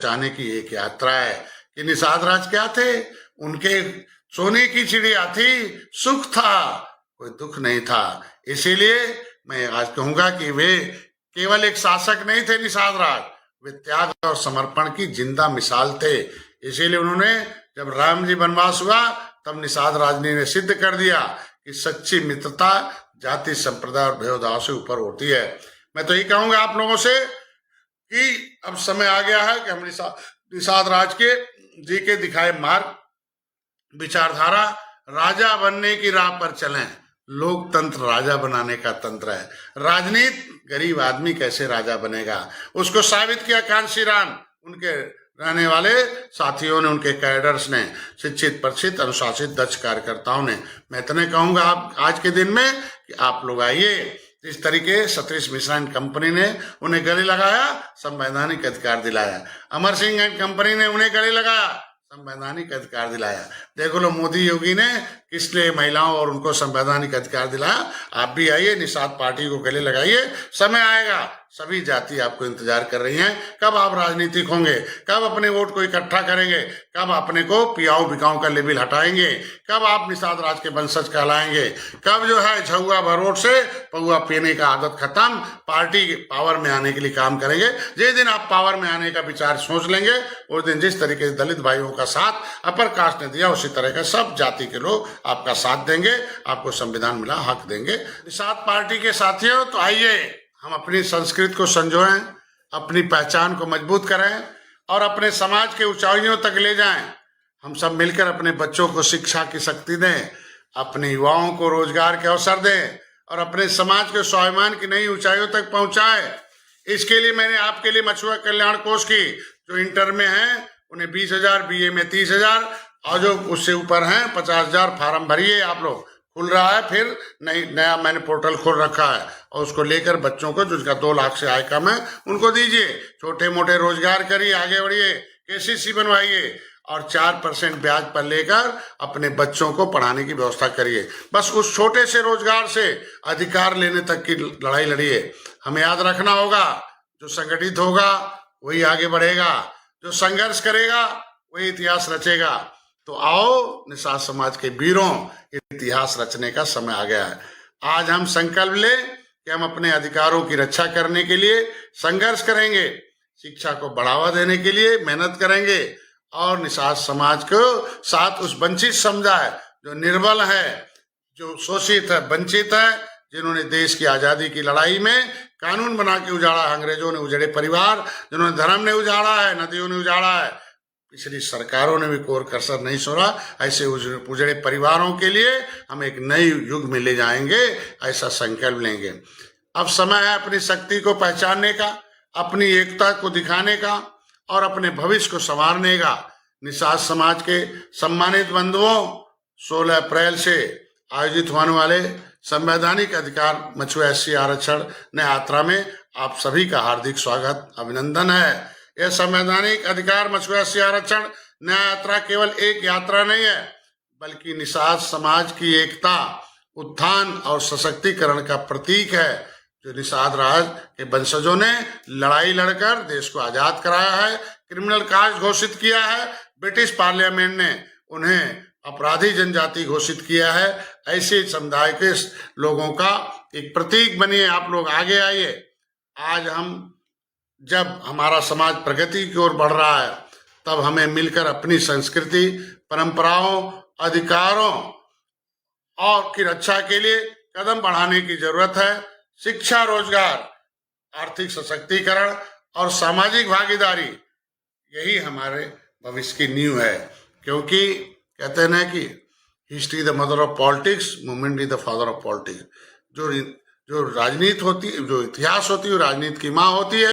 जाने की एक यात्रा है कि निषाद राज क्या थे, उनके सोने की चिड़िया थी, सुख था, कोई दुख नहीं था। इसीलिए मैं आज कहूंगा कि वे केवल एक शासक नहीं थे निषाद राज, वे त्याग और समर्पण की जिंदा मिसाल थे। इसीलिए उन्होंने जब राम जी वनवास हुआ तब निषाद राज ने सिद्ध कर दिया कि सच्ची मित्रता जाति संप्रदाय और भेदभाव से ऊपर होती है। मैं तो यही कहूंगा आप लोगों से कि अब समय आ गया है कि हम निषाद राज के जी के दिखाए मार्ग, विचारधारा, राजा बनने की राह पर चलें। लोकतंत्र राजा बनाने का तंत्र है, राजनीति गरीब आदमी कैसे राजा बनेगा, उसको साबित किया कांशीराम, उनके रहने वाले साथियों ने, उनके कैडर्स ने, शिक्षित प्रशिक्षित अनुशासित दक्ष कार्यकर्ताओं ने। मैं इतने कहूंगा आप आज के दिन में कि आप लोग आइए। जिस तरीके सतीश मिश्रा एंड कंपनी ने उन्हें गले लगाया, संवैधानिक अधिकार दिलाया, अमर सिंह एंड कंपनी ने उन्हें गले लगाया, संवैधानिक अधिकार दिलाया। देखो लो मोदी योगी ने किस लिए महिलाओं और उनको संवैधानिक अधिकार दिलाया। आप भी आइए, निषाद पार्टी को गले लगाइए, समय आएगा, सभी जाति आपको इंतजार कर रही हैं। कब आप राजनीतिक होंगे, कब अपने वोट को इकट्ठा करेंगे, कब अपने को पियाऊ बिकाऊ का लेबल हटाएंगे, कब आप निषाद राज के वंशज कहलाएंगे, कब जो है झुआ भरोट से पौआ पीने का आदत खत्म, पार्टी पावर में आने के लिए काम करेंगे। जिस दिन आप पावर में आने का विचार सोच लेंगे, उस दिन जिस तरीके से दलित भाइयों का साथ अपर कास्ट ने दिया, उसी तरह का सब जाति के लोग आपका साथ देंगे, आपको संविधान मिला हक देंगे। निषाद पार्टी के साथियों, तो आइए हम अपनी संस्कृति को संजोएं, अपनी पहचान को मजबूत करें और अपने समाज के ऊंचाइयों तक ले जाएं। हम सब मिलकर अपने बच्चों को शिक्षा की शक्ति दें, अपने युवाओं को रोजगार के अवसर दें और अपने समाज के स्वाभिमान की नई ऊंचाइयों तक पहुंचाएं। इसके लिए मैंने आपके लिए मछुआ कल्याण कोष की, जो इंटर में हैं उन्हें 20,000, BA में 30,000 और जो उससे ऊपर हैं 50,000 फार्म भरिए। आप लोग खुल रहा है, फिर नया मैंने पोर्टल खोल रखा है और उसको लेकर बच्चों को जिसका 2 लाख से आय कम है उनको दीजिए, छोटे मोटे रोजगार करिए, आगे बढ़िए, KCC बनवाइए और 4% ब्याज पर लेकर अपने बच्चों को पढ़ाने की व्यवस्था करिए। बस उस छोटे से रोजगार से अधिकार लेने तक की लड़ाई लड़िए। हमें याद रखना होगा, जो संगठित होगा वही आगे बढ़ेगा, जो संघर्ष करेगा वही इतिहास रचेगा। तो आओ निषाद समाज के वीरों, इतिहास रचने का समय आ गया है। आज हम संकल्प ले कि हम अपने अधिकारों की रक्षा करने के लिए संघर्ष करेंगे, शिक्षा को बढ़ावा देने के लिए मेहनत करेंगे और निषाद समाज को साथ उस वंचित समुदाय जो निर्बल है, जो शोषित है, वंचित है, जिन्होंने देश की आजादी की लड़ाई में कानून बना के उजाड़ा है, अंग्रेजों ने उजड़े परिवार, जिन्होंने धर्म ने उजाड़ा है, नदियों ने उजाड़ा है, पिछली सरकारों ने भी कोर कसर नहीं छोड़ा, ऐसे उजड़े परिवारों के लिए हम एक नए युग में ले जाएंगे, ऐसा संकल्प लेंगे। अब समय है अपनी शक्ति को पहचानने का, अपनी एकता को दिखाने का और अपने भविष्य को संवारने का। निषाद समाज के सम्मानित बंधुओं, 16 अप्रैल से आयोजित होने वाले संवैधानिक अधिकार मछुआ SC आरक्षण नई यात्रा में आप सभी का हार्दिक स्वागत, अभिनंदन है। यह संवैधानिक अधिकार मछुआ SC आरक्षण नया यात्रा केवल एक यात्रा नहीं है, बल्कि निषाद समाज की एकता, उत्थान और सशक्तिकरण का प्रतीक है। जो निषाद राज के वंशजों ने लड़ाई लड़कर देश को आजाद कराया है, क्रिमिनल कास्ट घोषित किया है, ब्रिटिश पार्लियामेंट ने उन्हें अपराधी जनजाति घोषित किया है, ऐसे समुदाय के लोगों का एक प्रतीक बनिए। आप लोग आगे आइए। आज हम जब हमारा समाज प्रगति की ओर बढ़ रहा है, तब हमें मिलकर अपनी संस्कृति, परंपराओं, अधिकारों और की रक्षा के लिए कदम बढ़ाने की जरूरत है। शिक्षा, रोजगार, आर्थिक सशक्तिकरण और सामाजिक भागीदारी, यही हमारे भविष्य की नींव है। क्योंकि कहते हैं ना कि history the mother of politics, movement is the father of politics. जो राजनीति होती है, जो इतिहास होती है, वो राजनीति की माँ होती है।